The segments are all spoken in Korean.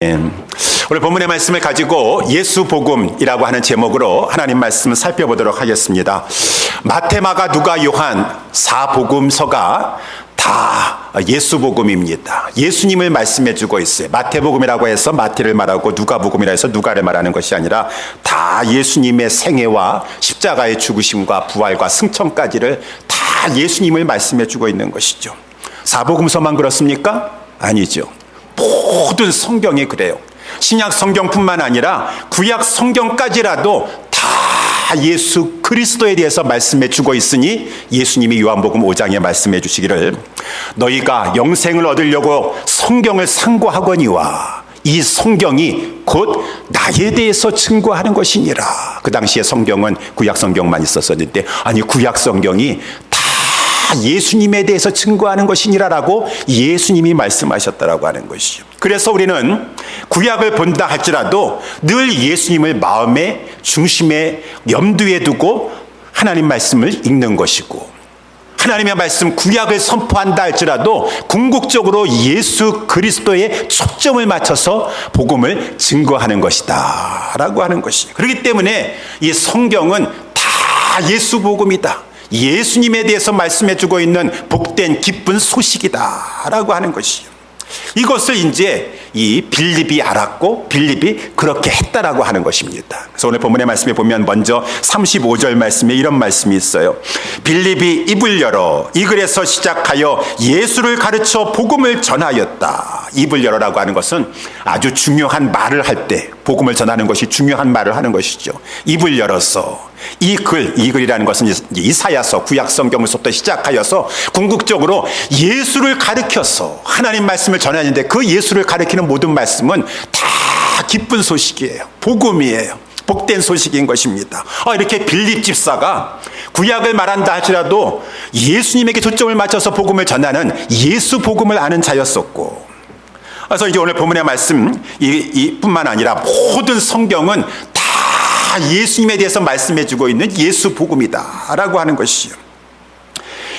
오늘 본문의 말씀을 가지고 예수 복음이라고 하는 제목으로 하나님 말씀을 살펴보도록 하겠습니다. 마태, 마가, 누가, 요한 4복음서가 다 예수 복음입니다. 예수님을 말씀해 주고 있어요. 마태복음이라고 해서 마태를 말하고 누가복음이라 해서 누가를 말하는 것이 아니라 다 예수님의 생애와 십자가의 죽으심과 부활과 승천까지를 다 예수님을 말씀해 주고 있는 것이죠. 4복음서만 그렇습니까? 아니죠. 모든 성경이 그래요. 신약 성경뿐만 아니라 구약 성경까지라도 다 예수 그리스도에 대해서 말씀해 주고 있으니 예수님이 요한복음 5장에 말씀해 주시기를 너희가 영생을 얻으려고 성경을 상고하거니와 이 성경이 곧 나에 대해서 증거하는 것이니라. 그 당시에 성경은 구약 성경만 있었었는데 아니 구약 성경이 예수님에 대해서 증거하는 것이니라라고 예수님이 말씀하셨다라고 하는 것이죠. 그래서 우리는 구약을 본다 할지라도 늘 예수님을 마음의 중심에 염두에 두고 하나님 말씀을 읽는 것이고 하나님의 말씀 구약을 선포한다 할지라도 궁극적으로 예수 그리스도에 초점을 맞춰서 복음을 증거하는 것이다 라고 하는 것이죠. 그렇기 때문에 이 성경은 다 예수 복음이다. 예수님에 대해서 말씀해주고 있는 복된 기쁜 소식이다라고 하는 것이요. 이것을 이제 이 빌립이 알았고 빌립이 그렇게 했다라고 하는 것입니다. 그래서 오늘 본문의 말씀에 보면 먼저 35절 말씀에 이런 말씀이 있어요. 빌립이 입을 열어 이 글에서 시작하여 예수를 가르쳐 복음을 전하였다. 입을 열어라고 하는 것은 아주 중요한 말을 할 때 복음을 전하는 것이 중요한 말을 하는 것이죠. 입을 열어서 이 글이라는 것은 이사야서 구약 성경에서부터 시작하여서 궁극적으로 예수를 가르쳐서 하나님 말씀을 전하는데 그 예수를 가르치는 모든 말씀은 다 기쁜 소식이에요. 복음이에요. 복된 소식인 것입니다. 이렇게 빌립 집사가 구약을 말한다 할지라도 예수님에게 초점을 맞춰서 복음을 전하는 예수 복음을 아는 자였었고 그래서 이제 오늘 본문의 말씀 뿐만 아니라 모든 성경은 다 예수님에 대해서 말씀해주고 있는 예수 복음이다라고 하는 것이요.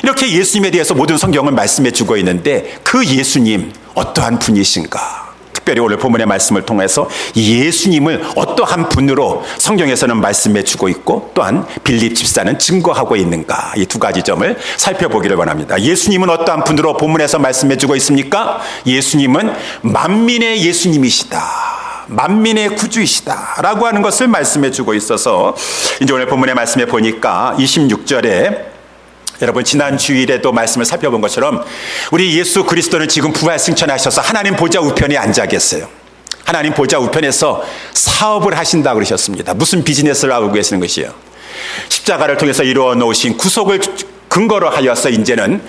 이렇게 예수님에 대해서 모든 성경을 말씀해주고 있는데 그 예수님 어떠한 분이신가? 특별히 오늘 본문의 말씀을 통해서 예수님을 어떠한 분으로 성경에서는 말씀해주고 있고 또한 빌립 집사는 증거하고 있는가? 이 두 가지 점을 살펴보기를 원합니다. 예수님은 어떠한 분으로 본문에서 말씀해주고 있습니까? 예수님은 만민의 예수님이시다. 만민의 구주이시다 라고 하는 것을 말씀해 주고 있어서 이제 오늘 본문의 말씀에 보니까 26절에 여러분 지난 주일에도 말씀을 살펴본 것처럼 우리 예수 그리스도는 지금 부활 승천하셔서 하나님 보좌 우편에 앉아 계세요. 하나님 보좌 우편에서 사업을 하신다고 그러셨습니다. 무슨 비즈니스를 하고 계시는 것이에요? 십자가를 통해서 이루어 놓으신 구속을 근거로 하여서 이제는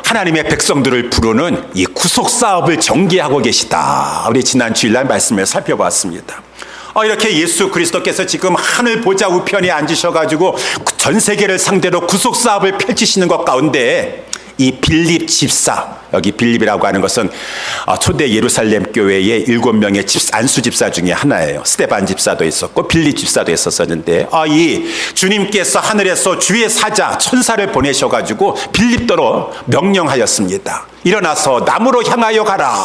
하나님의 백성들을 부르는 이 구속 사업을 전개하고 계시다. 우리 지난 주일날 말씀을 살펴봤습니다. 이렇게 예수 그리스도께서 지금 하늘 보좌 우편에 앉으셔가지고 전 세계를 상대로 구속 사업을 펼치시는 것 가운데 이 빌립 집사, 여기 빌립이라고 하는 것은 초대 예루살렘 교회의 7명의 안수 집사 중에 하나예요. 스데반 집사도 있었고 빌립 집사도 있었는데 이 주님께서 하늘에서 주의 사자 천사를 보내셔가지고 빌립도로 명령하였습니다. 일어나서 남으로 향하여 가라.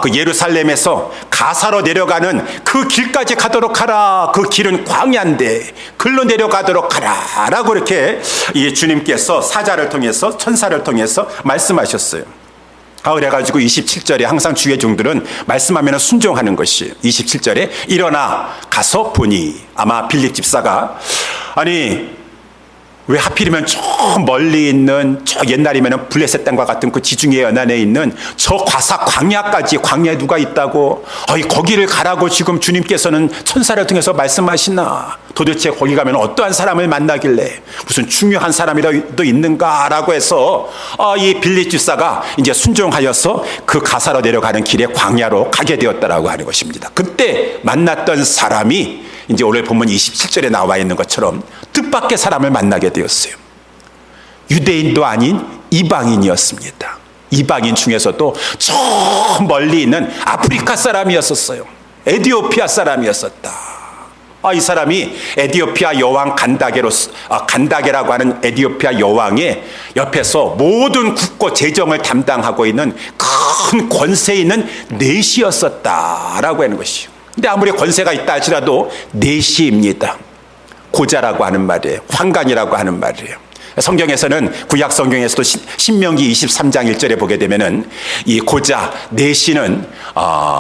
그 예루살렘에서 가사로 내려가는 그 길까지 가도록 하라. 그 길은 광야인데 글로 내려가도록 하라 라고 이렇게 주님께서 사자를 통해서 천사를 통해서 말씀하셨어요. 그래가지고 27절에 항상 주의 종들은 말씀하면 순종하는 것이 27절에 일어나 가서 보니 아마 빌립 집사가 왜 하필이면 저 멀리 있는 저 옛날이면 블레셋 땅과 같은 그 지중해 연안에 있는 저 광야까지 광야에 누가 있다고 거기를 가라고 지금 주님께서는 천사를 통해서 말씀하시나 도대체 거기 가면 어떠한 사람을 만나길래 무슨 중요한 사람이라도 있는가라고 해서 이 빌립 집사가 이제 순종하여서 그 가사로 내려가는 길에 광야로 가게 되었다라고 하는 것입니다. 그때 만났던 사람이 이제 오늘 본문 27절에 나와 있는 것처럼 뜻밖의 사람을 만나게 되었어요. 유대인도 아닌 이방인이었습니다. 이방인 중에서도 저 멀리 있는 아프리카 사람이었었어요. 에티오피아 사람이었었다. 이 사람이 에디오피아 여왕 간다게라고 하는 에디오피아 여왕의 옆에서 모든 국고 재정을 담당하고 있는 큰 권세 있는 내시였었다라고 하는 것이요. 근데 아무리 권세가 있다 할지라도 내시입니다. 고자라고 하는 말이에요. 환관이라고 하는 말이에요. 성경에서는 구약 성경에서도 신명기 23장 1절에 보게 되면은 이 고자 내시는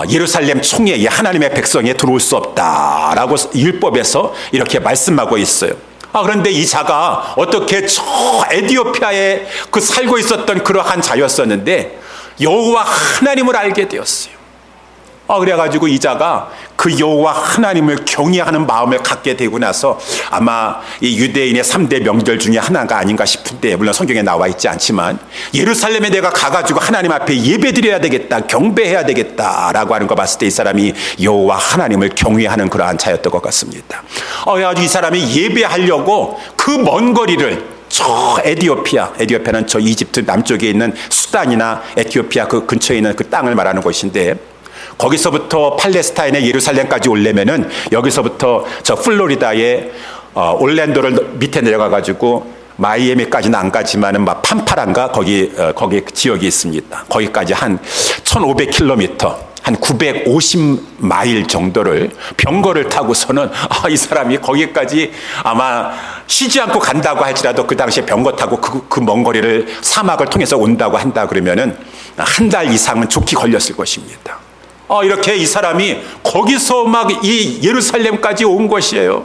예루살렘 총회에 하나님의 백성에 들어올 수 없다라고 율법에서 이렇게 말씀하고 있어요. 그런데 이 자가 어떻게 저 에디오피아에 살고 있었던 그러한 자였었는데 여호와 하나님을 알게 되었어요. 그래가지고 이 자가 그 여호와 하나님을 경외하는 마음을 갖게 되고 나서 아마 이 유대인의 3대 명절 중에 하나가 아닌가 싶은데, 물론 성경에 나와 있지 않지만 예루살렘에 내가 가가지고 하나님 앞에 예배드려야 되겠다, 경배해야 되겠다라고 하는 거 봤을 때 이 사람이 여호와 하나님을 경외하는 그러한 자였던 것 같습니다. 그래가지고 이 사람이 예배하려고 그 먼 거리를 저 에디오피아는 저 이집트 남쪽에 있는 수단이나 에티오피아 그 근처에 있는 그 땅을 말하는 곳인데, 거기서부터 팔레스타인의 예루살렘까지 오려면은 여기서부터 저 플로리다의 올랜도를 밑에 내려가가지고 마이애미까지는 안 가지만은 막 판파란가 거기 지역이 있습니다. 거기까지 한 1,500km, 한 950마일 정도를 병거를 타고서는 이 사람이 거기까지 아마 쉬지 않고 간다고 할지라도 그 당시에 병거 타고 그 먼 거리를 사막을 통해서 온다고 한다 그러면은 한 달 이상은 좋게 걸렸을 것입니다. 이렇게 이 사람이 거기서 막 이 예루살렘까지 온 것이에요.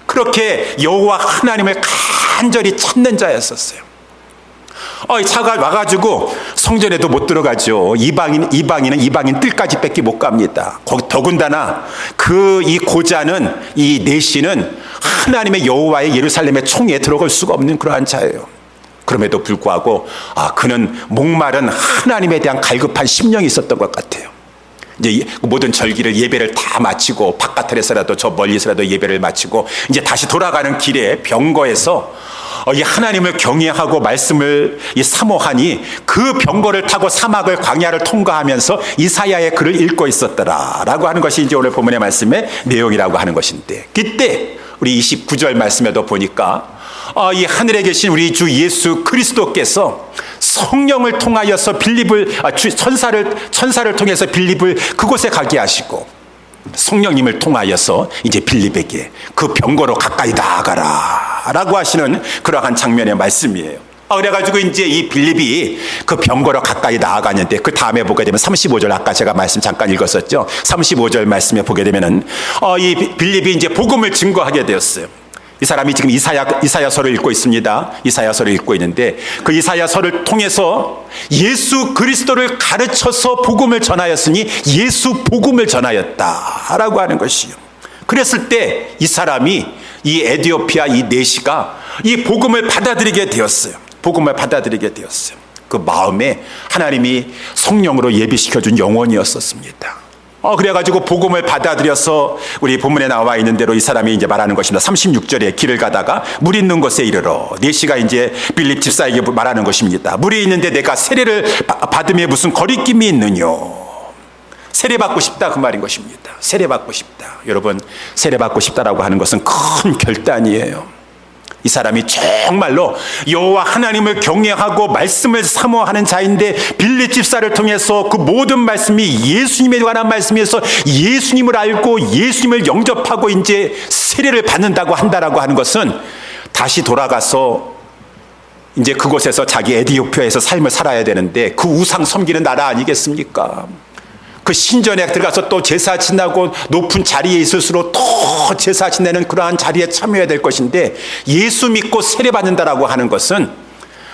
그렇게 여호와 하나님을 간절히 찾는 자였었어요. 이 차가 와가지고 성전에도 못 들어가죠. 이방인은 이방인 뜰까지 뺏기 못 갑니다. 더군다나 이 고자는, 이 내시는 하나님의 여호와의 예루살렘의 총회에 들어갈 수가 없는 그러한 자예요. 그럼에도 불구하고 그는 목마른 하나님에 대한 갈급한 심령이 있었던 것 같아요. 이제 모든 절기를 예배를 다 마치고 바깥에서라도 저 멀리서라도 예배를 마치고 이제 다시 돌아가는 길에 병거에서 이 하나님을 경외하고 말씀을 사모하니 그 병거를 타고 사막을 광야를 통과하면서 이사야의 글을 읽고 있었더라라고 하는 것이 이제 오늘 본문의 말씀의 내용이라고 하는 것인데, 그때 우리 29절 말씀에도 보니까 이 하늘에 계신 우리 주 예수 그리스도께서 성령을 통하여서 천사를 통해서 빌립을 그곳에 가게 하시고, 성령님을 통하여서 이제 빌립에게 그 병거로 가까이 나아가라 라고 하시는 그러한 장면의 말씀이에요. 그래가지고 이제 이 빌립이 그 병거로 가까이 나아가는데, 그 다음에 보게 되면 35절, 아까 제가 말씀 잠깐 읽었었죠. 35절 말씀에 보게 되면은 이 빌립이 이제 복음을 증거하게 되었어요. 이 사람이 지금 이사야서를 읽고 있습니다. 이사야서를 읽고 있는데, 그 이사야서를 통해서 예수 그리스도를 가르쳐서 복음을 전하였으니 예수 복음을 전하였다라고 하는 것이요. 그랬을 때 이 사람이, 이 에디오피아 이 내시가 이 복음을 받아들이게 되었어요. 복음을 받아들이게 되었어요. 그 마음에 하나님이 성령으로 예비시켜준 영혼이었었습니다. 그래가지고 복음을 받아들여서 우리 본문에 나와 있는 대로 이 사람이 이제 말하는 것입니다. 36절에 길을 가다가 물 있는 곳에 이르러, 내시가 이제 빌립 집사에게 말하는 것입니다. 물이 있는데 내가 세례를 받음에 무슨 거리낌이 있느뇨. 세례받고 싶다 그 말인 것입니다. 세례받고 싶다. 여러분, 세례받고 싶다라고 하는 것은 큰 결단이에요. 이 사람이 정말로 여호와 하나님을 경외하고 말씀을 사모하는 자인데, 빌립 집사를 통해서 그 모든 말씀이 예수님에 관한 말씀에서 예수님을 알고 예수님을 영접하고 이제 세례를 받는다고 한다라고 하는 것은 다시 돌아가서 이제 그곳에서 자기 에디오피아에서 삶을 살아야 되는데, 그 우상 섬기는 나라 아니겠습니까? 그 신전에 들어가서 또 제사 지내고 높은 자리에 있을수록 더 제사 지내는 그러한 자리에 참여해야 될 것인데, 예수 믿고 세례받는다라고 하는 것은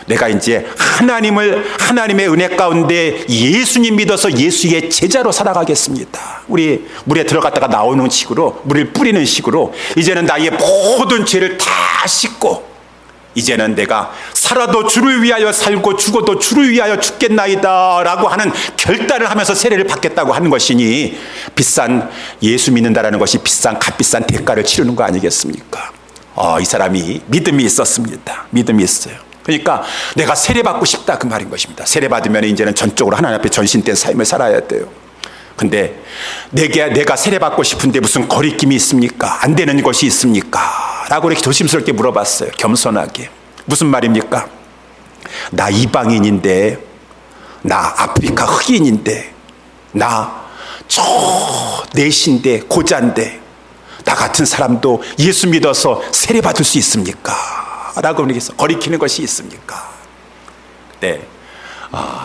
내가 이제 하나님의 은혜 가운데 예수님 믿어서 예수의 제자로 살아가겠습니다. 우리 물에 들어갔다가 나오는 식으로, 물을 뿌리는 식으로 이제는 나의 모든 죄를 다 씻고, 이제는 내가 살아도 주를 위하여 살고 죽어도 주를 위하여 죽겠나이다 라고 하는 결단을 하면서 세례를 받겠다고 하는 것이니, 예수 믿는다라는 것이 값비싼 대가를 치르는 거 아니겠습니까? 이 사람이 믿음이 있었습니다. 믿음이 있어요. 그러니까 내가 세례받고 싶다 그 말인 것입니다. 세례받으면 이제는 전적으로 하나님 앞에 전신된 삶을 살아야 돼요. 근데 내가 세례받고 싶은데 무슨 거리낌이 있습니까? 안 되는 것이 있습니까? 라고 이렇게 조심스럽게 물어봤어요. 겸손하게. 무슨 말입니까? 나 이방인인데, 나 아프리카 흑인인데, 나 저 내신데, 고자인데, 나 같은 사람도 예수 믿어서 세례받을 수 있습니까? 라고 그러겠어. 거리키는 것이 있습니까? 네.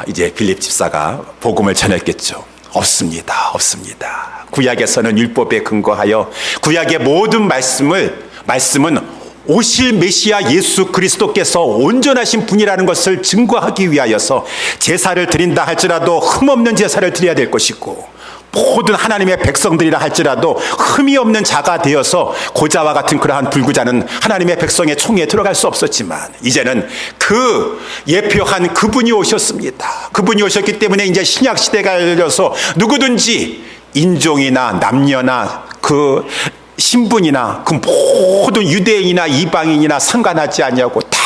이제 빌립 집사가 복음을 전했겠죠. 없습니다. 없습니다. 구약에서는 율법에 근거하여 구약의 모든 말씀은 오실 메시아 예수 그리스도께서 온전하신 분이라는 것을 증거하기 위하여서 제사를 드린다 할지라도 흠없는 제사를 드려야 될 것이고, 모든 하나님의 백성들이라 할지라도 흠이 없는 자가 되어서 고자와 같은 그러한 불구자는 하나님의 백성의 총회에 들어갈 수 없었지만, 이제는 그 예표한 그분이 오셨습니다. 그분이 오셨기 때문에 이제 신약 시대가 열려서 누구든지 인종이나 남녀나 그 신분이나 그 모든 유대인이나 이방인이나 상관하지 아니하고 다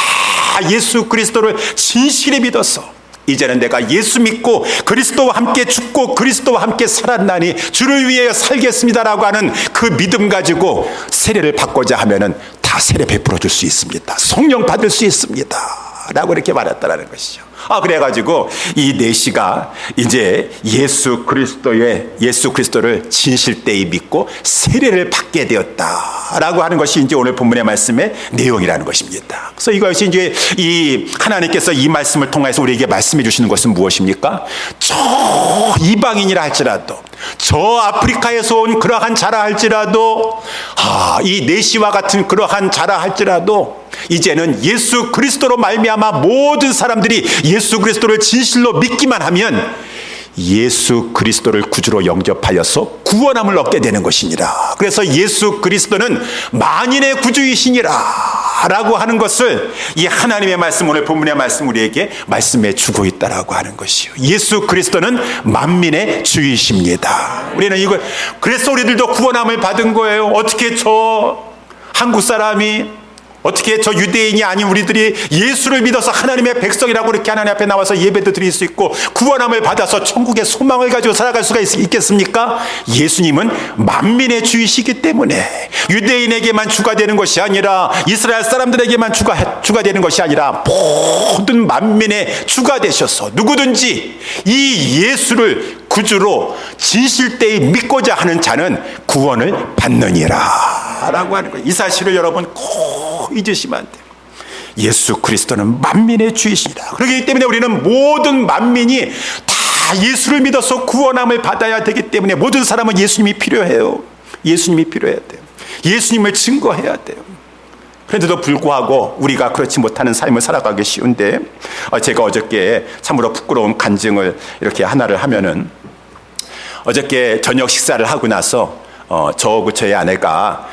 예수 그리스도를 진실히 믿어서, 이제는 내가 예수 믿고 그리스도와 함께 죽고 그리스도와 함께 살았나니 주를 위해 살겠습니다라고 하는 그 믿음 가지고 세례를 받고자 하면은 다 세례 베풀어 줄 수 있습니다. 성령 받을 수 있습니다. 라고 이렇게 말했다라는 것이죠. 그래가지고 이 내시가 이제 예수 그리스도를 진실되이 믿고 세례를 받게 되었다라고 하는 것이 이제 오늘 본문의 말씀의 내용이라는 것입니다. 그래서 이것이 이제 이 하나님께서 이 말씀을 통해서 우리에게 말씀해 주시는 것은 무엇입니까? 저 이방인이라 할지라도, 저 아프리카에서 온 그러한 자라 할지라도, 이 내시와 같은 그러한 자라 할지라도, 이제는 예수 그리스도로 말미암아 모든 사람들이 예수 그리스도를 진실로 믿기만 하면 예수 그리스도를 구주로 영접하여서 구원함을 얻게 되는 것이니라. 그래서 예수 그리스도는 만인의 구주이시니라 라고 하는 것을 이 하나님의 말씀, 오늘 본문의 말씀 우리에게 말씀해 주고 있다라고 하는 것이요. 예수 그리스도는 만민의 주이십니다. 우리는 이걸, 그래서 우리들도 구원함을 받은 거예요. 어떻게 저 한국 사람이, 어떻게 저 유대인이 아닌 우리들이 예수를 믿어서 하나님의 백성이라고 이렇게 하나님 앞에 나와서 예배도 드릴 수 있고 구원함을 받아서 천국의 소망을 가지고 살아갈 수가 있겠습니까? 예수님은 만민의 주이시기 때문에 유대인에게만 주가 되는 것이 아니라, 이스라엘 사람들에게만 주가 되는 것이 아니라 모든 만민의 주가 되셔서 누구든지 이 예수를 구주로 진실되이 믿고자 하는 자는 구원을 받느니라 라고 하는 거예요. 이 사실을 여러분 꼭 잊으시면 안 돼요. 예수 그리스도는 만민의 주이시라. 그렇기 때문에 우리는 모든 만민이 다 예수를 믿어서 구원함을 받아야 되기 때문에 모든 사람은 예수님이 필요해요. 예수님이 필요해야 돼요. 예수님을 증거해야 돼요. 그런데도 불구하고 우리가 그렇지 못하는 삶을 살아가기 쉬운데, 제가 어저께 참으로 부끄러운 간증을 이렇게 하나를 하면은, 어저께 저녁 식사를 하고 나서 저하고 저희 아내가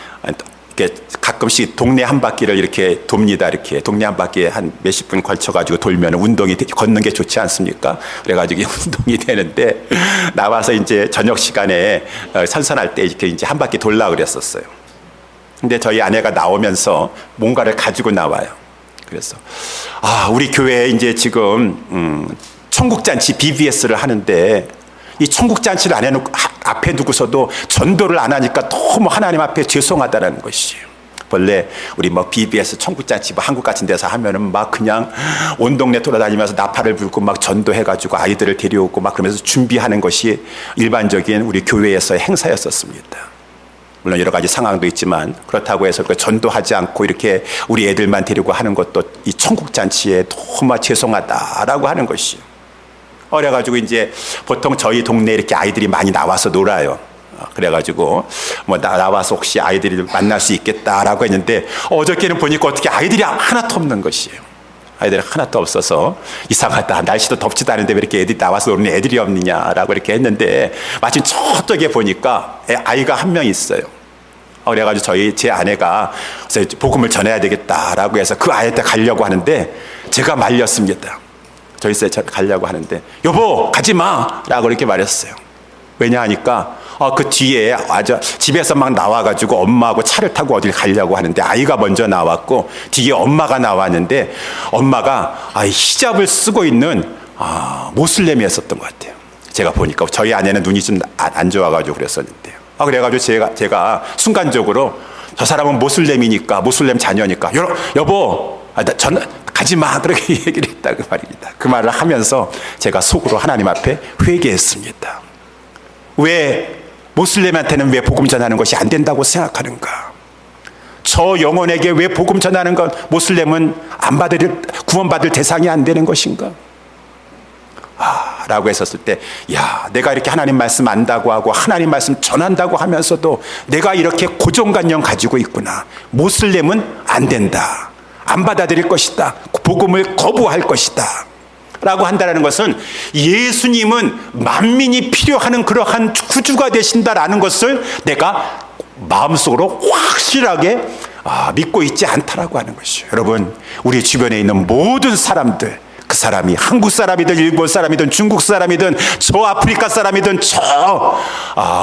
이렇게 가끔씩 동네 한 바퀴를 이렇게 돕니다. 이렇게 동네 한 바퀴에 한 몇십 분 걸쳐가지고 돌면 운동이, 걷는 게 좋지 않습니까? 그래가지고 운동이 되는데, 나와서 이제 저녁 시간에 선선할 때 이렇게 이제 한 바퀴 돌라 그랬었어요. 근데 저희 아내가 나오면서 뭔가를 가지고 나와요. 그래서 우리 교회에 이제 지금 천국잔치 BBS를 하는데, 이 천국잔치를 안 해놓고 앞에 두고서도 전도를 안 하니까 너무 하나님 앞에 죄송하다라는 것이에요. 원래 우리 BBS 천국잔치 한국 같은 데서 하면은 막 그냥 온 동네 돌아다니면서 나팔을 불고 막 전도해가지고 아이들을 데려오고 막 그러면서 준비하는 것이 일반적인 우리 교회에서의 행사였었습니다. 물론 여러 가지 상황도 있지만, 그렇다고 해서 전도하지 않고 이렇게 우리 애들만 데리고 하는 것도 이 천국잔치에 너무 죄송하다라고 하는 것이에요. 그래가지고 이제 보통 저희 동네에 이렇게 아이들이 많이 나와서 놀아요. 그래가지고 나와서 혹시 아이들이 만날 수 있겠다라고 했는데, 어저께는 보니까 어떻게 아이들이 하나도 없는 것이에요. 아이들이 하나도 없어서 이상하다. 날씨도 덥지도 않은데 왜 이렇게 애들이 나와서 노는 애들이 없느냐라고 이렇게 했는데, 마침 저쪽에 보니까 아이가 한 명 있어요. 그래가지고 제 아내가 복음을 전해야 되겠다라고 해서 그 아이한테 가려고 하는데, 제가 말렸습니다. 저희 세 가려고 하는데, 여보 가지 마라고 이렇게 말했어요. 왜냐 하니까 그 뒤에 집에서 막 나와가지고 엄마하고 차를 타고 어딜 가려고 하는데, 아이가 먼저 나왔고 뒤에 엄마가 나왔는데, 엄마가 히잡을 쓰고 있는 모슬렘이었었던 것 같아요. 제가 보니까 저희 아내는 눈이 좀 안 좋아가지고 그랬었는데요. 그래가지고 제가 순간적으로 저 사람은 모슬렘이니까, 모슬렘 자녀니까, 여보, 전 가지 마. 그렇게 얘기를 했다 그 말입니다. 그 말을 하면서 제가 속으로 하나님 앞에 회개했습니다. 왜 모슬렘한테는 왜 복음 전하는 것이 안 된다고 생각하는가? 저 영혼에게 왜 복음 전하는 것, 모슬렘은 구원받을 대상이 안 되는 것인가? 라고 했었을 때, 내가 이렇게 하나님 말씀 안다고 하고 하나님 말씀 전한다고 하면서도 내가 이렇게 고정관념 가지고 있구나. 모슬렘은 안 된다, 안 받아들일 것이다, 복음을 거부할 것이다 라고 한다는 것은 예수님은 만민이 필요하는 그러한 구주가 되신다라는 것을 내가 마음속으로 확실하게 믿고 있지 않다라고 하는 것이죠. 여러분, 우리 주변에 있는 모든 사람들, 그 사람이 한국 사람이든 일본 사람이든 중국 사람이든 저 아프리카 사람이든 저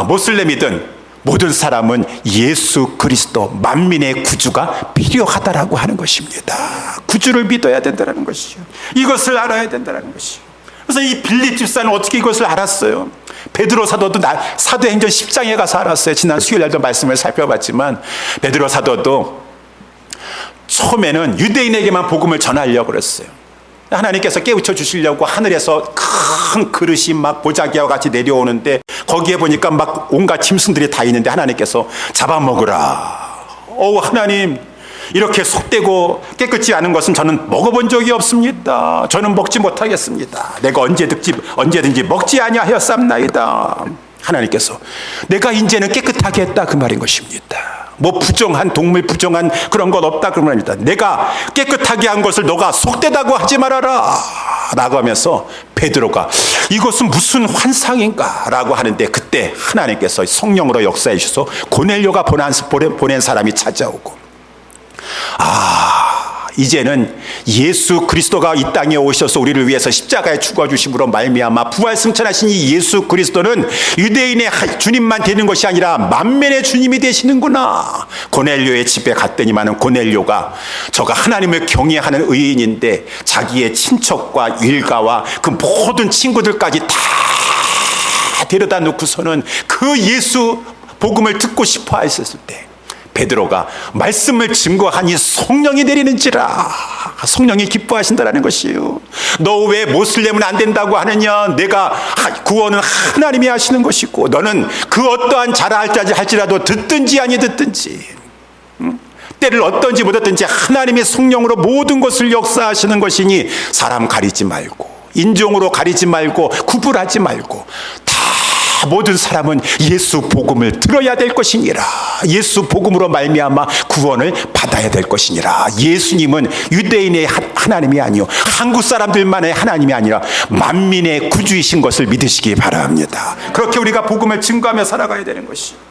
모슬렘이든 모든 사람은 예수 그리스도 만민의 구주가 필요하다라고 하는 것입니다. 구주를 믿어야 된다는 것이죠. 이것을 알아야 된다는 것이죠. 그래서 이 빌립 집사는 어떻게 이것을 알았어요? 베드로 사도도 사도행전 10장에 가서 알았어요. 지난 수요일날도 말씀을 살펴봤지만 베드로 사도도 처음에는 유대인에게만 복음을 전하려고 그랬어요. 하나님께서 깨우쳐 주시려고 하늘에서 큰 그릇이 막 보자기와 같이 내려오는데 거기에 보니까 막 온갖 짐승들이 다 있는데 하나님께서 잡아먹으라. 하나님, 이렇게 속되고 깨끗지 않은 것은 저는 먹어본 적이 없습니다. 저는 먹지 못하겠습니다. 내가 언제든지 먹지 아니하였삼나이다. 하나님께서 내가 이제는 깨끗하게 했다 그 말인 것입니다. 뭐 부정한 동물, 부정한 그런 것 없다 그 말입니다. 내가 깨끗하게 한 것을 너가 속되다고 하지 말아라 라고 하면서 베드로가 이것은 무슨 환상인가 라고 하는데, 그때 하나님께서 성령으로 역사해 주셔서 고넬료가 보낸 사람이 찾아오고, 이제는 예수 그리스도가 이 땅에 오셔서 우리를 위해서 십자가에 죽어주심으로 말미암아 부활승천하신 이 예수 그리스도는 유대인의 주님만 되는 것이 아니라 만민의 주님이 되시는구나. 고넬료의 집에 갔더니만은 고넬료가 저가 하나님을 경외하는 의인인데 자기의 친척과 일가와 그 모든 친구들까지 다 데려다 놓고서는 그 예수 복음을 듣고 싶어 했었을 때 베드로가 말씀을 증거하니 성령이 내리는지라. 성령이 기뻐하신다라는 것이에요. 너 왜 모슬렘은 안 된다고 하느냐? 내가 구원은 하나님이 하시는 것이고 너는 그 어떠한 할지라도 듣든지 아니 듣든지 때를 어떤지 못했든지 하나님의 성령으로 모든 것을 역사하시는 것이니 사람 가리지 말고 인종으로 가리지 말고 구분하지 말고 모든 사람은 예수 복음을 들어야 될 것이니라. 예수 복음으로 말미암아 구원을 받아야 될 것이니라. 예수님은 유대인의 하나님이 아니요 한국 사람들만의 하나님이 아니라 만민의 구주이신 것을 믿으시기 바랍니다. 그렇게 우리가 복음을 증거하며 살아가야 되는 것이요.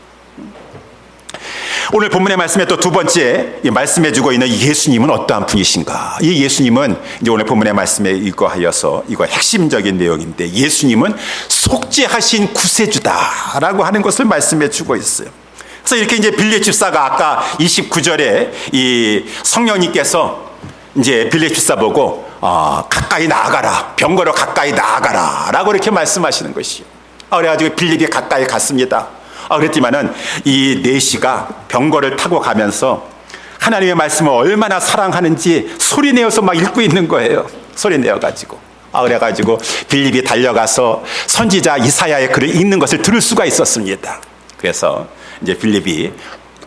오늘 본문의 말씀에 또 두 번째 말씀해주고 있는 예수님은 어떠한 분이신가? 이 예수님은 이제 오늘 본문의 말씀에 이거 핵심적인 내용인데, 예수님은 속죄하신 구세주다라고 하는 것을 말씀해주고 있어요. 그래서 이렇게 이제 빌립 집사가 아까 29절에 이 성령님께서 이제 빌립 집사 보고 가까이 나아가라, 병거로 가까이 나아가라라고 이렇게 말씀하시는 것이요. 그래가지고 빌립이 가까이 갔습니다. 그랬지만은 이 내시가 병거를 타고 가면서 하나님의 말씀을 얼마나 사랑하는지 소리내어서 막 읽고 있는 거예요. 소리내어가지고. 그래가지고 빌립이 달려가서 선지자 이사야의 글을 읽는 것을 들을 수가 있었습니다. 그래서 이제 빌립이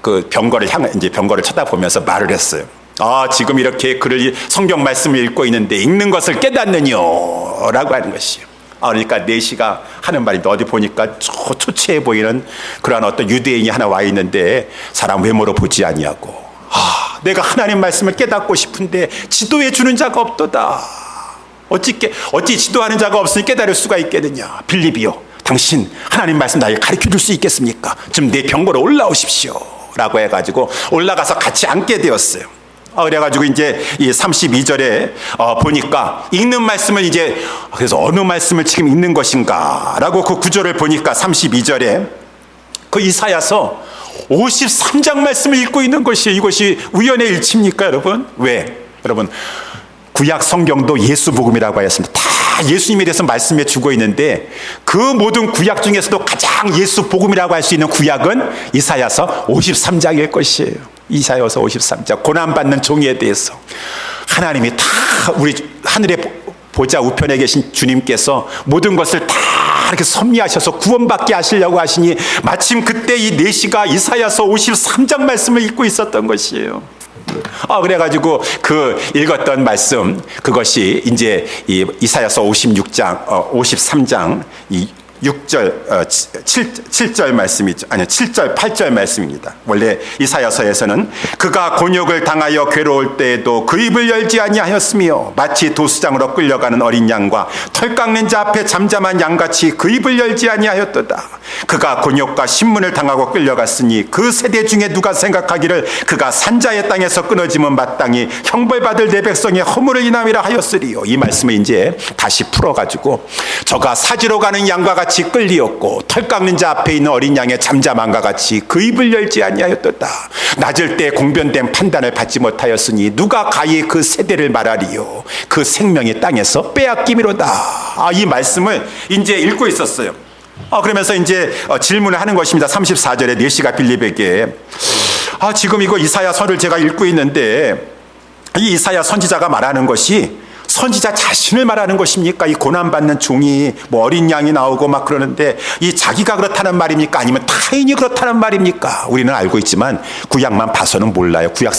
그 병거를 쳐다보면서 말을 했어요. 지금 이렇게 성경 말씀을 읽고 있는데 읽는 것을 깨닫느뇨 라고 하는 것이요. 그러니까 내시가 하는 말인데, 어디 보니까 초췌해 보이는 그러한 어떤 유대인이 하나 와 있는데 사람 외모로 보지 아니하고, 내가 하나님 말씀을 깨닫고 싶은데 지도해 주는 자가 없도다. 어찌 지도하는 자가 없으니 깨달을 수가 있겠느냐. 빌립이요, 당신 하나님 말씀 나에게 가르쳐 줄 수 있겠습니까? 좀 내 병거로 올라오십시오 라고 해가지고 올라가서 같이 앉게 되었어요. 그래가지고 이제 이 32절에 보니까 읽는 말씀을 이제, 그래서 어느 말씀을 지금 읽는 것인가 라고 그 구절을 보니까 32절에 그 이사야서 53장 말씀을 읽고 있는 것이, 이것이 우연의 일치입니까 여러분? 왜? 여러분, 구약 성경도 예수 복음이라고 하였습니다. 다 예수님에 대해서 말씀해 주고 있는데 그 모든 구약 중에서도 가장 예수 복음이라고 할 수 있는 구약은 이사야서 53장일 것이에요. 이사야서 53장 고난받는 종에 대해서 하나님이 다 우리 하늘의 보좌 우편에 계신 주님께서 모든 것을 다 이렇게 섭리하셔서 구원받게 하시려고 하시니 마침 그때 이 내시가 이사야서 53장 말씀을 읽고 있었던 것이에요. 그래가지고 그 읽었던 말씀 그것이 이제 이 이사야서 53장 6절, 7절 말씀이죠. 아니요, 7절, 8절 말씀입니다. 원래 이사야서에서는 그가 곤욕을 당하여 괴로울 때에도 그 입을 열지 아니하였으며 마치 도수장으로 끌려가는 어린 양과 털 깎는 자 앞에 잠잠한 양같이 그 입을 열지 아니하였도다. 그가 곤욕과 신문을 당하고 끌려갔으니 그 세대 중에 누가 생각하기를 그가 산자의 땅에서 끊어지면 마땅히 형벌받을 내 백성의 허물을 인함이라 하였으리요. 이 말씀을 이제 다시 풀어가지고 저가 사지로 가는 양과 같이 끌리었고 털 깎는 자 앞에 있는 어린 양의 잠잠함과 같이 그 입을 열지 아니하였도다. 낮을 때 공변된 판단을 받지 못하였으니 누가 가히 그 세대를 말하리요. 그 생명이 땅에서 빼앗김이로다. 이 말씀을 이제 읽고 있었어요. 그러면서 이제 질문을 하는 것입니다. 34절에 내시가 빌립에게 지금 이거 이사야서를 제가 읽고 있는데 이 이사야 선지자가 말하는 것이 선지자 자신을 말하는 것입니까? 이 고난받는 종이 뭐 어린 양이 나오고 막 그러는데 이 자기가 그렇다는 말입니까? 아니면 타인이 그렇다는 말입니까? 우리는 알고 있지만 구약만 봐서는 몰라요. 구약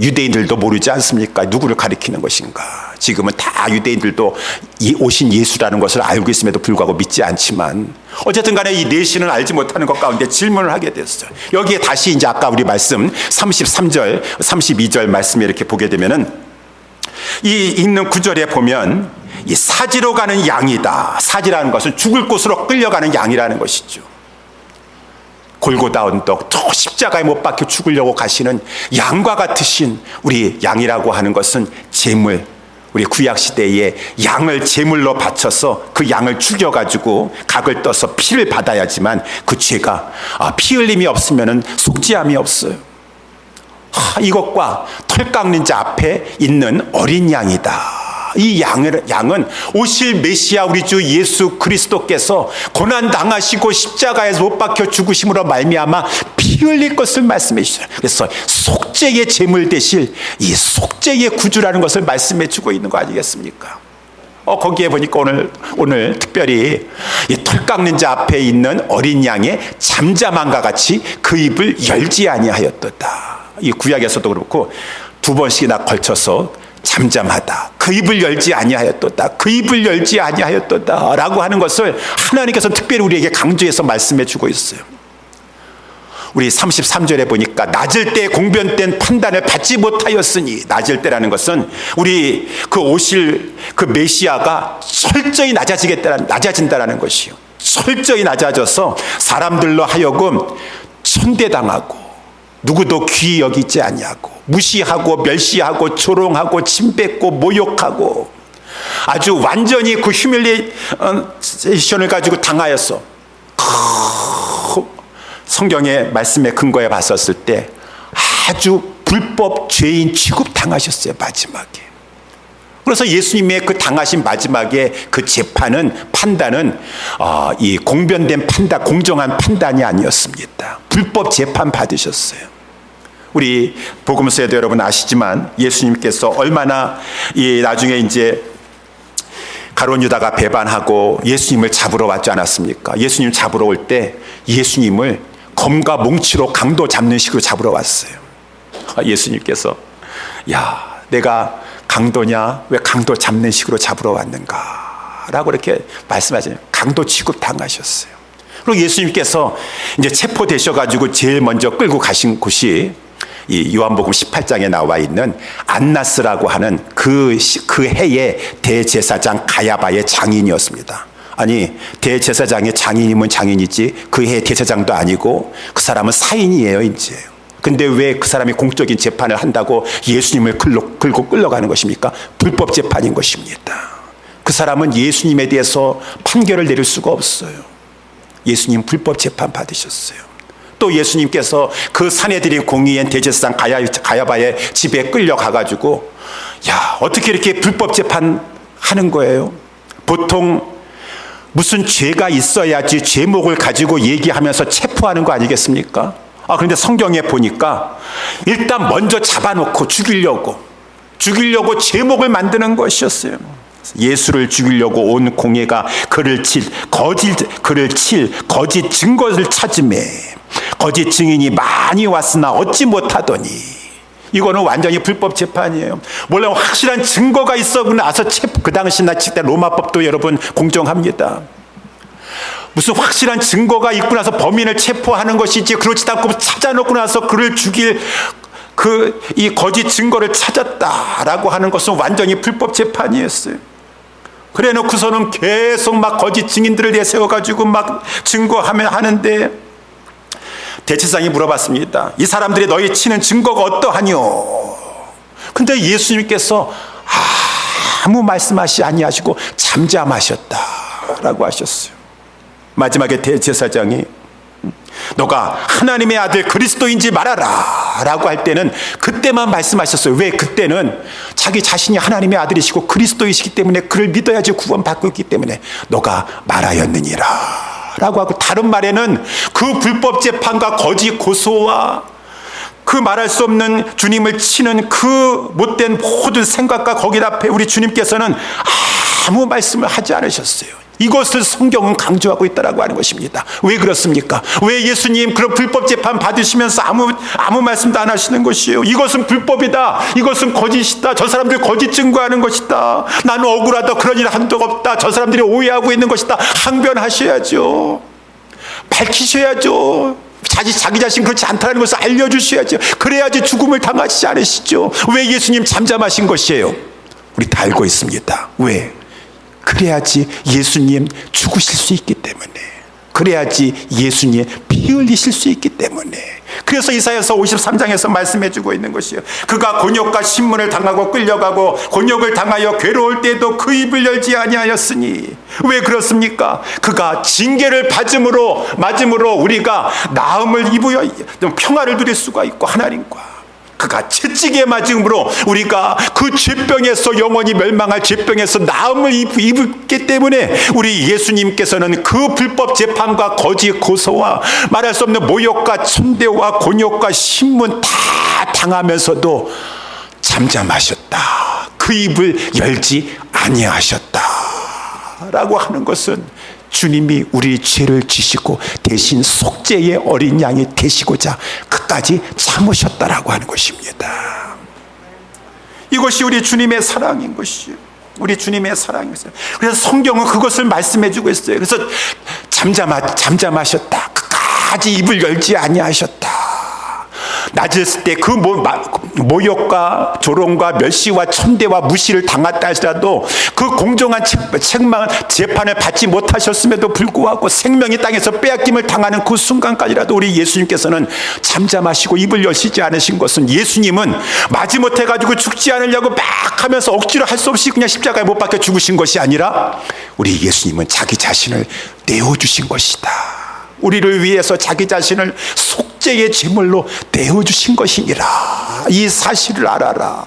유대인들도 모르지 않습니까? 누구를 가리키는 것인가? 지금은 다 유대인들도 이 오신 예수라는 것을 알고 있음에도 불구하고 믿지 않지만 어쨌든 간에 이 내시는 알지 못하는 것 가운데 질문을 하게 됐어요. 여기에 다시 이제 아까 우리 말씀 33절, 32절 말씀에 이렇게 보게 되면은 이 읽는 구절에 보면 이 사지로 가는 양이다. 사지라는 것은 죽을 곳으로 끌려가는 양이라는 것이죠. 골고다 언덕 저 십자가에 못 박혀 죽으려고 가시는 양과 같으신 우리 양이라고 하는 것은 제물, 우리 구약시대에 양을 제물로 바쳐서 그 양을 죽여가지고 각을 떠서 피를 받아야지만 그 죄가 피 흘림이 없으면 속죄함이 없어요. 이것과 털 깎는 자 앞에 있는 어린 양이다. 이 양은 오실 메시아 우리 주 예수 그리스도께서 고난 당하시고 십자가에서 못 박혀 죽으심으로 말미암아 피 흘릴 것을 말씀해 주셨어요. 그래서 속죄의 제물 되실 이 속죄의 구주라는 것을 말씀해 주고 있는 거 아니겠습니까? 거기에 보니까 오늘 특별히 이 털 깎는 자 앞에 있는 어린 양의 잠잠함과 같이 그 입을 열지 아니하였도다. 이 구약에서도 그렇고 두 번씩이나 걸쳐서 잠잠하다. 그 입을 열지 아니하였도다. 그 입을 열지 아니하였도다. 라고 하는 것을 하나님께서 특별히 우리에게 강조해서 말씀해 주고 있어요. 우리 33절에 보니까 낮을 때 공변된 판단을 받지 못하였으니, 낮을 때라는 것은 우리 그 오실 그 메시아가 철저히 낮아진다라는 것이요. 철저히 낮아져서 사람들로 하여금 천대당하고 누구도 귀히 여기지 아니하고 무시하고 멸시하고 조롱하고 침뱉고 모욕하고 아주 완전히 그 휴밀리에이션을 가지고 당하여서 성경의 말씀에 근거해 봤었을 때 아주 불법 죄인 취급 당하셨어요. 마지막에. 그래서 예수님의 그 당하신 마지막에 그 판단은 이 공변된 판단, 공정한 판단이 아니었습니다. 불법 재판 받으셨어요. 우리 복음서에도 여러분 아시지만 예수님께서 얼마나 나중에 이제 가룟 유다가 배반하고 예수님을 잡으러 왔지 않았습니까? 예수님 잡으러 올 때 예수님을 검과 몽치로 강도 잡는 식으로 잡으러 왔어요. 예수님께서 내가 강도냐? 왜 강도 잡는 식으로 잡으러 왔는가? 라고 이렇게 말씀하시죠. 강도 취급 당하셨어요. 그리고 예수님께서 이제 체포되셔가지고 제일 먼저 끌고 가신 곳이 이 요한복음 18장에 나와 있는 안나스라고 하는 그 해의 대제사장 가야바의 장인이었습니다. 아니, 대제사장의 장인이면 장인이지 그 해의 대제사장도 아니고 그 사람은 사인이에요, 이제. 근데 왜 그 사람이 공적인 재판을 한다고 예수님을 끌고 끌려가는 것입니까? 불법 재판인 것입니다. 그 사람은 예수님에 대해서 판결을 내릴 수가 없어요. 예수님 불법 재판 받으셨어요. 또 예수님께서 그 사내들인 공의인 대제사장 가야바의 집에 끌려가가지고 어떻게 이렇게 불법 재판하는 거예요? 보통 무슨 죄가 있어야지 제목을 가지고 얘기하면서 체포하는 거 아니겠습니까? 그런데 성경에 보니까 일단 먼저 잡아놓고 죽이려고 제목을 만드는 것이었어요. 예수를 죽이려고 온 공회가 그를 칠 거짓 증거를 찾음에 거짓 증인이 많이 왔으나 얻지 못하더니, 이거는 완전히 불법 재판이에요. 물론 확실한 증거가 있어고 나서 그 당시나 때 로마법도 여러분 공정합니다. 무슨 확실한 증거가 있고 나서 범인을 체포하는 것이지, 그렇지 않고 찾아놓고 나서 그를 죽일 이 거짓 증거를 찾았다라고 하는 것은 완전히 불법 재판이었어요. 그래 놓고서는 계속 막 거짓 증인들을 내세워가지고 막 증거하면 하는데, 대제사장이 물어봤습니다. 이 사람들이 너희 치는 증거가 어떠하뇨? 근데 예수님께서 아무 말씀하시 아니하시고 잠잠하셨다라고 하셨어요. 마지막에 대제사장이 너가 하나님의 아들 그리스도인지 말하라 라고 할 때는 그때만 말씀하셨어요. 왜? 그때는 자기 자신이 하나님의 아들이시고 그리스도이시기 때문에 그를 믿어야지 구원받고 있기 때문에 너가 말하였느니라 라고 하고, 다른 말에는 그 불법 재판과 거짓 고소와 그 말할 수 없는 주님을 치는 그 못된 모든 생각과 거기다 앞에 우리 주님께서는 아무 말씀을 하지 않으셨어요. 이것을 성경은 강조하고 있다라고 하는 것입니다. 왜 그렇습니까? 왜 예수님 그런 불법 재판 받으시면서 아무 말씀도 안 하시는 것이에요? 이것은 불법이다, 이것은 거짓이다, 저 사람들이 거짓 증거하는 것이다, 나는 억울하다, 그런 일 한 적 없다, 저 사람들이 오해하고 있는 것이다, 항변하셔야죠. 밝히셔야죠. 자기 자신 그렇지 않다는 것을 알려주셔야죠. 그래야지 죽음을 당하시지 않으시죠. 왜 예수님 잠잠하신 것이에요? 우리 다 알고 있습니다. 왜? 그래야지 예수님 죽으실 수 있기 때문에, 그래야지 예수님 피 흘리실 수 있기 때문에. 그래서 이사야서 53장에서 말씀해주고 있는 것이에요. 그가 곤욕과 신문을 당하고 끌려가고 곤욕을 당하여 괴로울 때도 그 입을 열지 아니하였으니. 왜 그렇습니까? 그가 징계를 맞음으로 우리가 나음을 입으여 평화를 누릴 수가 있고, 하나님과 그가 채찍에 맞음으로 우리가 그 죄병에서 영원히 멸망할 죄병에서 나음을 입었기 때문에 우리 예수님께서는 그 불법 재판과 거짓 고소와 말할 수 없는 모욕과 천대와 곤욕과 신문 다 당하면서도 잠잠하셨다. 그 입을 열지 아니하셨다 라고 하는 것은 주님이 우리 죄를 지시고 대신 속죄의 어린 양이 되시고자 끝까지 참으셨다라고 하는 것입니다. 이것이 우리 주님의 사랑인 것이요, 우리 주님의 사랑이었어요. 그래서 성경은 그것을 말씀해주고 있어요. 그래서 잠잠하셨다, 끝까지 입을 열지 아니하셨다. 낮을 때 그 모욕과 조롱과 멸시와 천대와 무시를 당했다 할지라도 그 공정한 재판을 받지 못하셨음에도 불구하고 생명이 땅에서 빼앗김을 당하는 그 순간까지라도 우리 예수님께서는 잠잠하시고 입을 여시지 않으신 것은, 예수님은 마지못해 가지고 죽지 않으려고 막 하면서 억지로 할 수 없이 그냥 십자가에 못 박혀 죽으신 것이 아니라 우리 예수님은 자기 자신을 내어주신 것이다. 우리를 위해서 자기 자신을 속죄의 제물로 내어주신 것이니라. 이 사실을 알아라.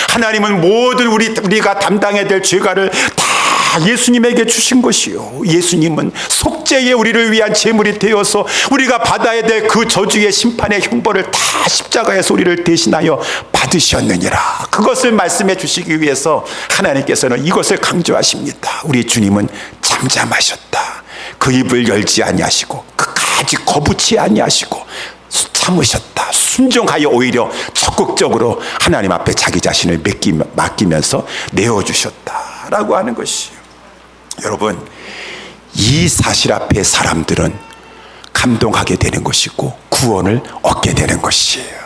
하나님은 모든 우리가 담당해야 될 죄가를 다 예수님에게 주신 것이요, 예수님은 속죄의 우리를 위한 제물이 되어서 우리가 받아야 될 그 저주의 심판의 형벌을 다 십자가에서 우리를 대신하여 받으셨느니라. 그것을 말씀해 주시기 위해서 하나님께서는 이것을 강조하십니다. 우리 주님은 잠잠하셨다. 그 입을 열지 아니하시고 끝까지 거부치 아니하시고 참으셨다. 순종하여 오히려 적극적으로 하나님 앞에 자기 자신을 맡기면서 내어주셨다라고 하는 것이에요. 여러분, 이 사실 앞에 사람들은 감동하게 되는 것이고 구원을 얻게 되는 것이에요.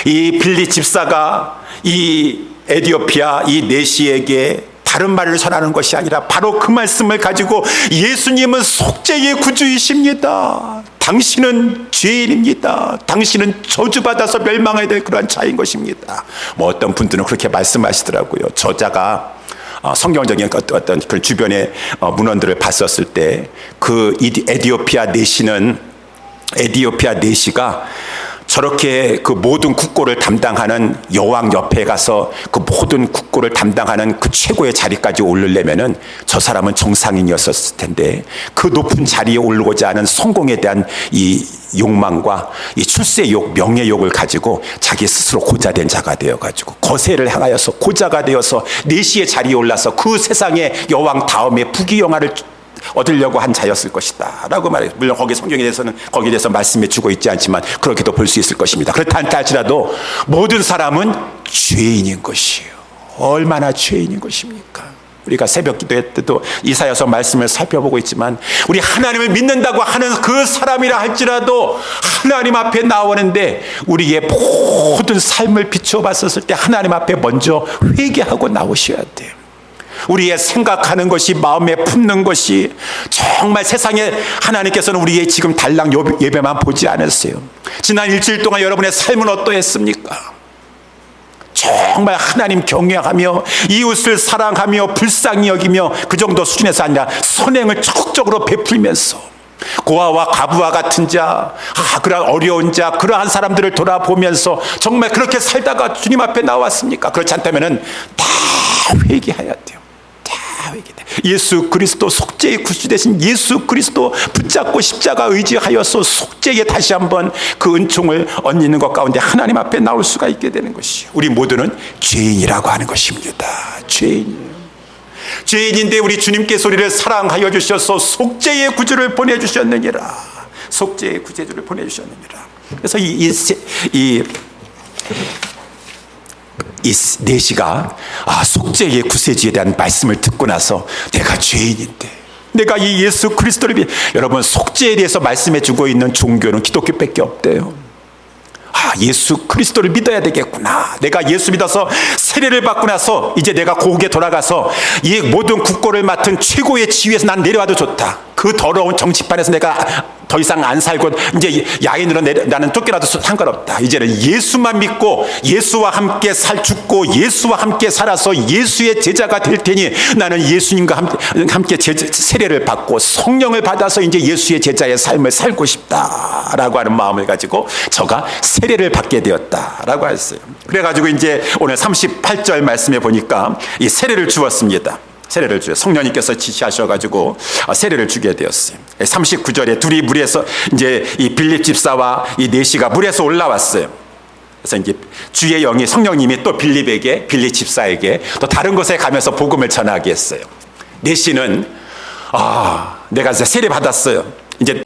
이 빌리 집사가 이 에디오피아 이 내시에게 다른 말을 전하는 것이 아니라 바로 그 말씀을 가지고, 예수님은 속죄의 구주이십니다. 당신은 죄인입니다. 당신은 저주받아서 멸망해야 될 그러한 자인 것입니다. 어떤 분들은 그렇게 말씀하시더라고요. 저자가 성경적인 어떤 그 주변의 문헌들을 봤었을 때 그 에디오피아 내시가 저렇게 그 모든 국고를 담당하는 여왕 옆에 가서 그 모든 국고를 담당하는 그 최고의 자리까지 오르려면은 저 사람은 정상인이었을 텐데 그 높은 자리에 오르고자 하는 성공에 대한 이 욕망과 이 출세욕, 명예욕을 가지고 자기 스스로 고자된 자가 되어가지고 거세를 향하여서 고자가 되어서 내시의 자리에 올라서 그 세상의 여왕 다음에 부귀영화를 얻으려고 한 자였을 것이다 라고 말해요. 물론 거기 성경에 대해서는 거기에 대해서 말씀해 주고 있지 않지만 그렇게도 볼 수 있을 것입니다. 그렇다 할지라도 모든 사람은 죄인인 것이에요. 얼마나 죄인인 것입니까? 우리가 새벽 기도회 때도 이사야서 말씀을 살펴보고 있지만 우리 하나님을 믿는다고 하는 그 사람이라 할지라도 하나님 앞에 나오는데 우리의 모든 삶을 비추어 봤었을 때 하나님 앞에 먼저 회개하고 나오셔야 돼요. 우리의 생각하는 것이, 마음에 품는 것이 정말 세상에 하나님께서는 우리의 지금 달랑 예배만 보지 않으세요. 지난 일주일 동안 여러분의 삶은 어떠했습니까? 정말 하나님 경외하며 이웃을 사랑하며 불쌍히 여기며 그 정도 수준에서 아니라 선행을 적극적으로 베풀면서 고아와 과부와 같은 자, 그러한 어려운 자, 그러한 사람들을 돌아보면서 정말 그렇게 살다가 주님 앞에 나왔습니까? 그렇지 않다면 다 회개해야 돼요. 예수 그리스도 속죄의 구주 되신 예수 그리스도 붙잡고 십자가 의지하여서 속죄에 다시 한번 그 은총을 얻는 것 가운데 하나님 앞에 나올 수가 있게 되는 것이요. 우리 모두는 죄인이라고 하는 것입니다. 죄인인데 우리 주님께서 우리를 사랑하여 주셔서 속죄의 구주를 보내주셨느니라. 속죄의 구주를 보내주셨느니라. 그래서 이 내시가 속죄의 구세주에 대한 말씀을 듣고 나서 내가 죄인인데 내가 이 예수 그리스도를 여러분 속죄에 대해서 말씀해 주고 있는 종교는 기독교밖에 없대요. 예수 그리스도를 믿어야 되겠구나. 내가 예수 믿어서 세례를 받고 나서 이제 내가 고국에 돌아가서 이 모든 국고를 맡은 최고의 지위에서 난 내려와도 좋다. 그 더러운 정치판에서 내가 더 이상 안 살고 이제 야인으로 나는 쫓겨나도 상관없다. 이제는 예수만 믿고 예수와 함께 죽고 예수와 함께 살아서 예수의 제자가 될 테니 나는 예수님과 함께 세례를 받고 성령을 받아서 이제 예수의 제자의 삶을 살고 싶다라고 하는 마음을 가지고 저가 세례를 받게 되었다라고 했어요. 그래가지고 이제 오늘 38절 말씀에 보니까 이 세례를 주었습니다. 세례를 주요. 성령님께서 지시하셔가지고 세례를 주게 되었어요. 39절에 둘이 물에서 이제 이 빌립 집사와 이 내시가 물에서 올라왔어요. 그래서 이제 주의 영이 성령님이 또 빌립 집사에게 또 다른 곳에 가면서 복음을 전하게 했어요. 내시는 내가 이제 세례 받았어요. 이제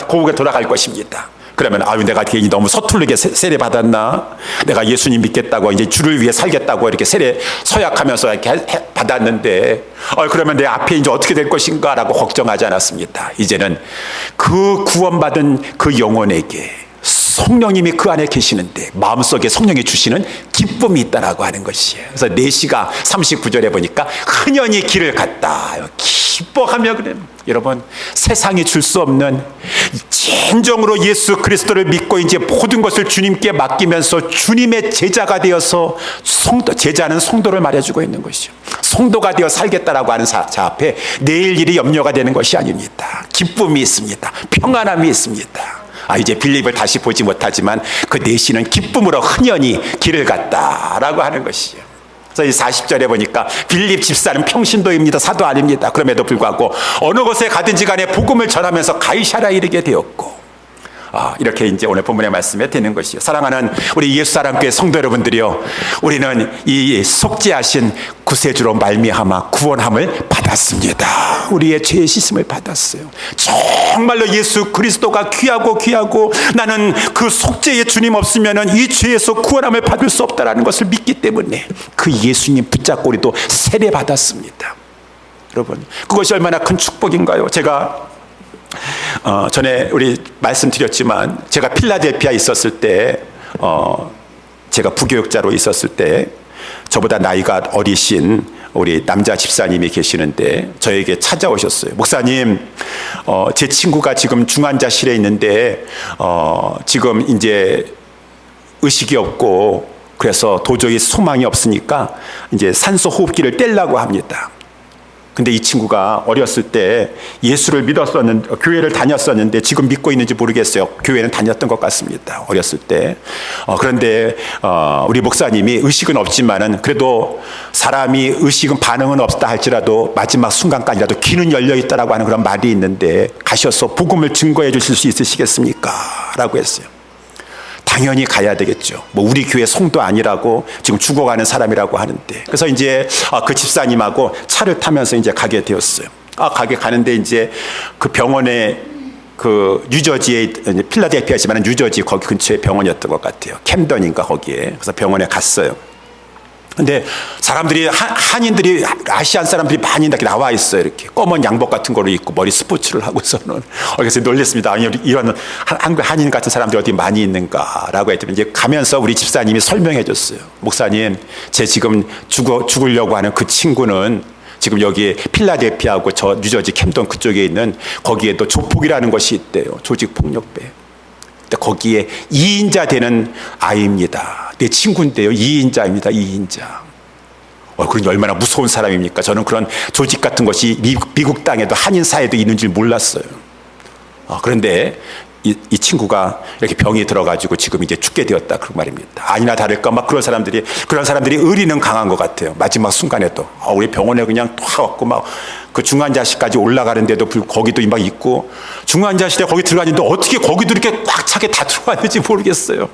고국에 돌아갈 것입니다. 그러면 내가 괜히 너무 서툴르게 세례 받았나? 내가 예수님 믿겠다고 이제 주를 위해 살겠다고 이렇게 세례 서약하면서 이렇게 받았는데 그러면 내 앞에 이제 어떻게 될 것인가라고 걱정하지 않았습니다. 이제는 그 구원받은 그 영혼에게 성령님이 그 안에 계시는데 마음속에 성령이 주시는 기쁨이 있다라고 하는 것이에요. 그래서 내시가 39절에 보니까 흔연히 길을 갔다. 기뻐하며 그래요. 여러분 세상이 줄 수 없는 진정으로 예수 그리스도를 믿고 이제 모든 것을 주님께 맡기면서 주님의 제자가 되어서 제자는 성도를 말해주고 있는 것이죠. 성도가 되어 살겠다라고 하는 자 앞에 내일 일이 염려가 되는 것이 아닙니다. 기쁨이 있습니다. 평안함이 있습니다. 이제 빌립을 다시 보지 못하지만 그 내시는 기쁨으로 흔연히 길을 갔다라고 하는 것이죠. 그래서 이 40절에 보니까 빌립 집사는 평신도입니다. 사도 아닙니다. 그럼에도 불구하고 어느 곳에 가든지 간에 복음을 전하면서 가이사랴에 이르게 되었고 이렇게 이제 오늘 본문의 말씀에 되는 것이요. 사랑하는 우리 예수사랑교회 성도 여러분들이요, 우리는 이 속죄하신 구세주로 말미암아 구원함을 받았습니다. 우리의 죄의 씻음을 받았어요. 정말로 예수 그리스도가 귀하고 나는 그 속죄의 주님 없으면은 이 죄에서 구원함을 받을 수 없다라는 것을 믿기 때문에 그 예수님 붙잡고 우리도 세례 받았습니다. 여러분 그것이 얼마나 큰 축복인가요? 제가 전에 우리 말씀드렸지만 제가 필라델피아에 있었을 때 제가 부교육자로 있었을 때 저보다 나이가 어리신 우리 남자 집사님이 계시는데 저에게 찾아오셨어요. 목사님, 제 친구가 지금 중환자실에 있는데 지금 이제 의식이 없고 그래서 도저히 소망이 없으니까 이제 산소 호흡기를 떼려고 합니다. 근데 이 친구가 어렸을 때 예수를 믿었었는데, 교회를 다녔었는데 지금 믿고 있는지 모르겠어요. 교회는 다녔던 것 같습니다. 어렸을 때. 그런데 우리 목사님이 의식은 없지만은 그래도 사람이 의식은 반응은 없다 할지라도 마지막 순간까지라도 귀는 열려 있다라고 하는 그런 말이 있는데 가셔서 복음을 증거해 주실 수 있으시겠습니까? 라고 했어요. 당연히 가야 되겠죠. 뭐 우리 교회 성도 아니라고 지금 죽어가는 사람이라고 하는데. 그래서 이제 그 집사님하고 차를 타면서 이제 가게 되었어요. 가게 가는데 이제 그 병원에 그 뉴저지에, 필라델피아지만 뉴저지 거기 근처에 병원이었던 것 같아요. 캠던인가 거기에. 그래서 병원에 갔어요. 근데 사람들이, 한인들이, 아시안 사람들이 많이 이렇게 나와 있어요. 이렇게 검은 양복 같은 거를 입고 머리 스포츠를 하고서는. 그래서 놀랬습니다. 아니, 이런 한인 같은 사람들이 어디 많이 있는가라고 했더니 이제 가면서 우리 집사님이 설명해 줬어요. 목사님, 제 지금 죽으려고 하는 그 친구는 지금 여기 필라델피아하고 저 뉴저지 캠던 그쪽에 있는 거기에 또 조폭이라는 것이 있대요. 조직폭력배. 거기에 2인자 되는 아이입니다. 내 친구인데요. 2인자입니다. 2인자. 그러니 얼마나 무서운 사람입니까? 저는 그런 조직 같은 것이 미국 땅에도 한인 사회도 있는 줄 몰랐어요. 그런데 이 친구가 이렇게 병이 들어가지고 지금 이제 죽게 되었다. 그런 말입니다. 아니나 다를까 막 그런 사람들이 의리는 강한 것 같아요. 마지막 순간에도. 우리 병원에 그냥 또 와갖고 막 그 중환자실까지 올라가는데도 거기도 막 있고, 중환자실에 거기 들어가는데 어떻게 거기도 이렇게 꽉 차게 다 들어왔는지 모르겠어요.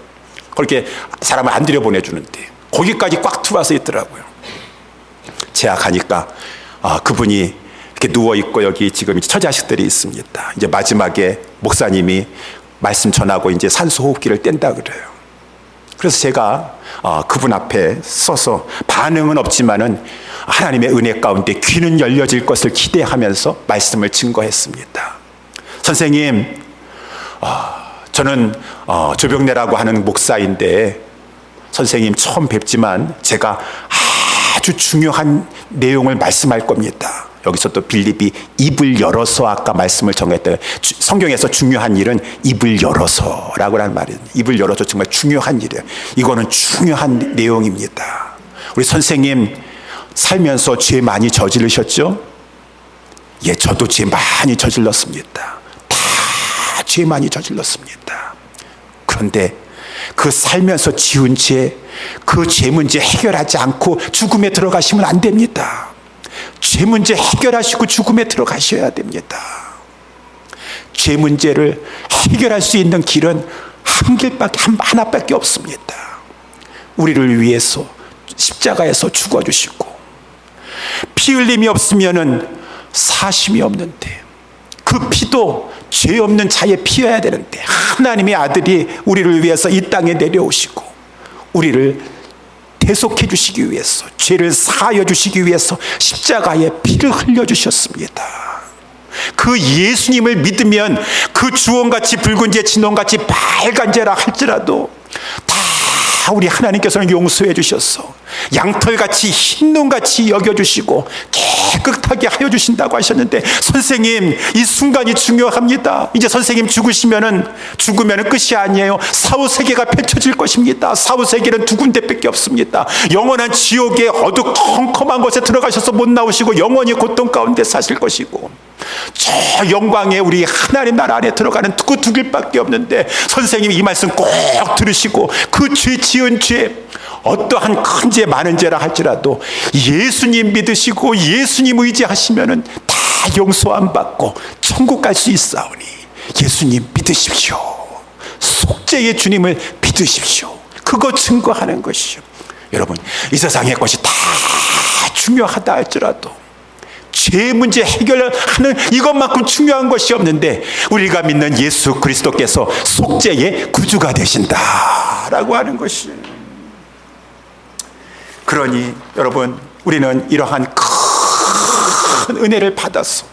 그렇게 사람을 안 들여보내주는데 거기까지 꽉 들어와서 있더라고요. 제가 가니까 그분이 이렇게 누워있고 여기 지금 처자식들이 있습니다. 이제 마지막에 목사님이 말씀 전하고 이제 산소호흡기를 뗀다 그래요. 그래서 제가 그분 앞에 서서 반응은 없지만은 하나님의 은혜 가운데 귀는 열려질 것을 기대하면서 말씀을 증거했습니다. 선생님, 저는 조병래라고 하는 목사인데 선생님 처음 뵙지만 제가 아주 중요한 내용을 말씀할 겁니다. 여기서 또 빌립이 입을 열어서 아까 말씀을 정했던, 성경에서 중요한 일은 입을 열어서라고 하는 말이에요. 입을 열어서 정말 중요한 일이에요. 이거는 중요한 내용입니다. 우리 선생님 살면서 죄 많이 저지르셨죠? 예, 저도 죄 많이 저질렀습니다. 다 죄 많이 저질렀습니다. 그런데 그 살면서 지은 죄, 그 죄 문제 해결하지 않고 죽음에 들어가시면 안 됩니다. 죄 문제 해결하시고 죽음에 들어가셔야 됩니다. 죄 문제를 해결할 수 있는 길은 하나밖에 없습니다. 우리를 위해서 십자가에서 죽어주시고, 피 흘림이 없으면은 사심이 없는데, 그 피도 죄 없는 자의 피여야 되는데 하나님의 아들이 우리를 위해서 이 땅에 내려오시고 우리를 대속해 주시기 위해서, 죄를 사하여 주시기 위해서 십자가에 피를 흘려주셨습니다. 그 예수님을 믿으면 그 주홍같이 붉은 죄, 진홍같이 빨간 죄라 할지라도 다 우리 하나님께서는 용서해 주셔서 양털같이 흰눈같이 여겨주시고 깨끗하게 하여 주신다고 하셨는데, 선생님 이 순간이 중요합니다. 이제 선생님 죽으면은 끝이 아니에요. 사후세계가 펼쳐질 것입니다. 사후세계는 두 군데밖에 없습니다. 영원한 지옥의 어두컴컴한 곳에 들어가셔서 못 나오시고 영원히 고통 가운데 사실 것이고, 저 영광의 우리 하나님 나라 안에 들어가는 그 두 길밖에 없는데, 선생님이 이 말씀 꼭 들으시고 그 죄 지은 죄, 어떠한 큰 죄 많은 죄라 할지라도 예수님 믿으시고 예수님 의지하시면은 다 용서안 받고 천국 갈 수 있사오니 예수님 믿으십시오. 속죄의 주님을 믿으십시오. 그거 증거하는 것이죠. 여러분, 이 세상의 것이 다 중요하다 할지라도 죄 문제 해결하는 이것만큼 중요한 것이 없는데, 우리가 믿는 예수 그리스도께서 속죄의 구주가 되신다라고 하는 것이. 그러니 여러분, 우리는 이러한 큰 은혜를 받아서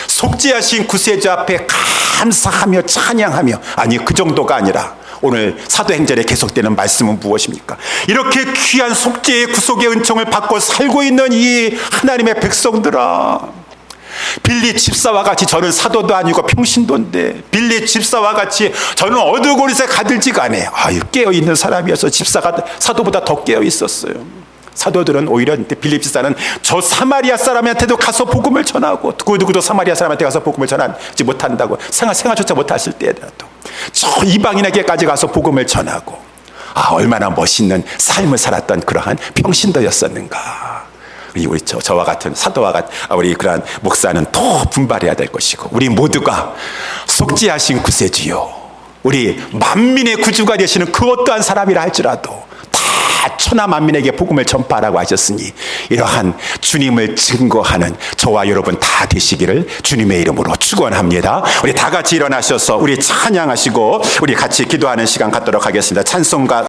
속죄하신 구세주 앞에 감사하며 찬양하며, 아니 그 정도가 아니라 오늘 사도행전에 계속되는 말씀은 무엇입니까? 이렇게 귀한 속죄의 구속의 은총을 받고 살고 있는 이 하나님의 백성들아, 빌리 집사와 같이 저는 사도도 아니고 평신도인데, 빌리 집사와 같이 저는 어두고리에 가들지가 않아요. 깨어있는 사람이어서 집사가 사도보다 더 깨어있었어요. 사도들은 오히려 빌립 지사는 저 사마리아 사람한테도 가서 복음을 전하고 그 누구도 사마리아 사람한테 가서 복음을 전하지 못한다고 생활조차 못하실 때에도 저 이방인에게까지 가서 복음을 전하고 얼마나 멋있는 삶을 살았던 그러한 평신도였었는가. 우리 저와 같은 사도와 같은 우리 그러한 목사는 더 분발해야 될 것이고 우리 모두가 속죄하신 구세주요 우리 만민의 구주가 되시는 그 어떠한 사람이라 할지라도 다 천하 만민에게 복음을 전파하라고 하셨으니 이러한 주님을 증거하는 저와 여러분 다 되시기를 주님의 이름으로 축원합니다. 우리 다 같이 일어나셔서 우리 찬양하시고 우리 같이 기도하는 시간 갖도록 하겠습니다. 찬송가